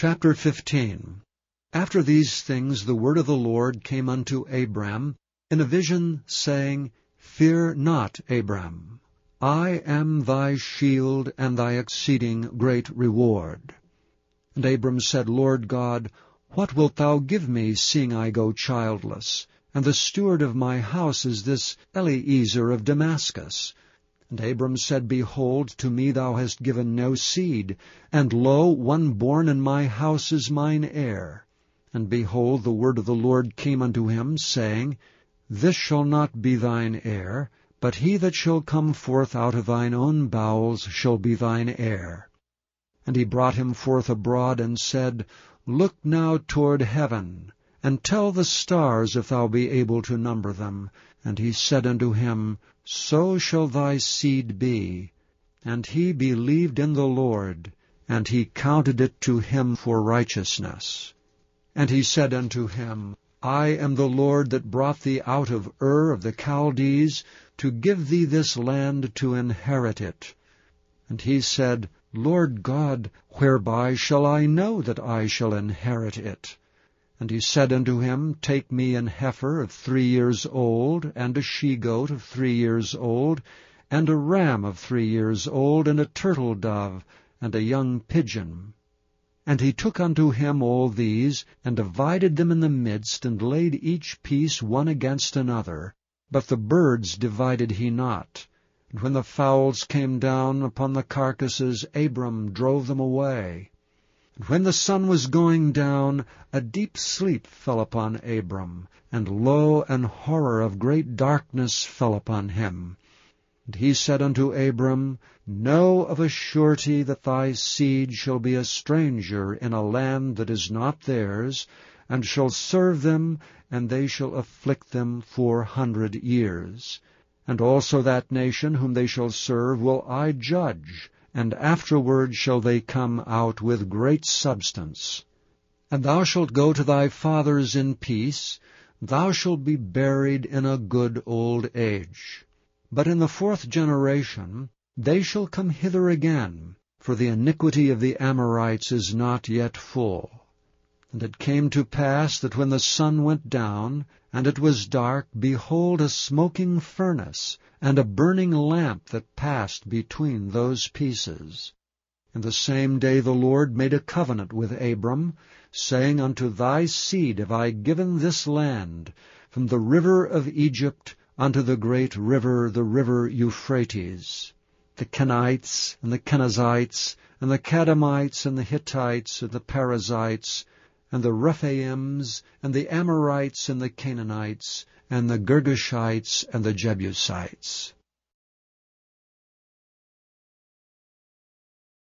Chapter 15. After these things the word of the Lord came unto Abram in a vision, saying, Fear not, Abram. I am thy shield and thy exceeding great reward. And Abram said, Lord God, what wilt thou give me, seeing I go childless? And the steward of my house is this Eliezer of Damascus. And Abram said, Behold, to me thou hast given no seed, and lo, one born in my house is mine heir. And behold, the word of the Lord came unto him, saying, This shall not be thine heir, but he that shall come forth out of thine own bowels shall be thine heir. And he brought him forth abroad, and said, Look now toward heaven, and tell the stars if thou be able to number them. And he said unto him, So shall thy seed be. And he believed in the Lord, and he counted it to him for righteousness. And he said unto him, I am the Lord that brought thee out of Ur of the Chaldees, to give thee this land to inherit it. And he said, Lord God, whereby shall I know that I shall inherit it? And he said unto him, Take me an heifer of 3 years old, and a she-goat of 3 years old, and a ram of 3 years old, and a turtle-dove, and a young pigeon. And he took unto him all these, and divided them in the midst, and laid each piece one against another. But the birds divided he not. And when the fowls came down upon the carcasses, Abram drove them away. And when the sun was going down, a deep sleep fell upon Abram, and lo, an horror of great darkness fell upon him. And he said unto Abram, Know of a surety that thy seed shall be a stranger in a land that is not theirs, and shall serve them, and they shall afflict them 400 years. And also that nation whom they shall serve will I judge, and afterward shall they come out with great substance. And thou shalt go to thy fathers in peace, thou shalt be buried in a good old age. But in the 4th generation they shall come hither again, for the iniquity of the Amorites is not yet full. And it came to pass that when the sun went down, and it was dark, behold, a smoking furnace, and a burning lamp that passed between those pieces. And the same day the Lord made a covenant with Abram, saying, Unto thy seed have I given this land, from the river of Egypt unto the great river, the river Euphrates, the Kenites, and the Kenizzites, and the Kadmonites, and the Hittites, and the Perizzites, and the Rephaims, and the Amorites, and the Canaanites, and the Girgashites, and the Jebusites.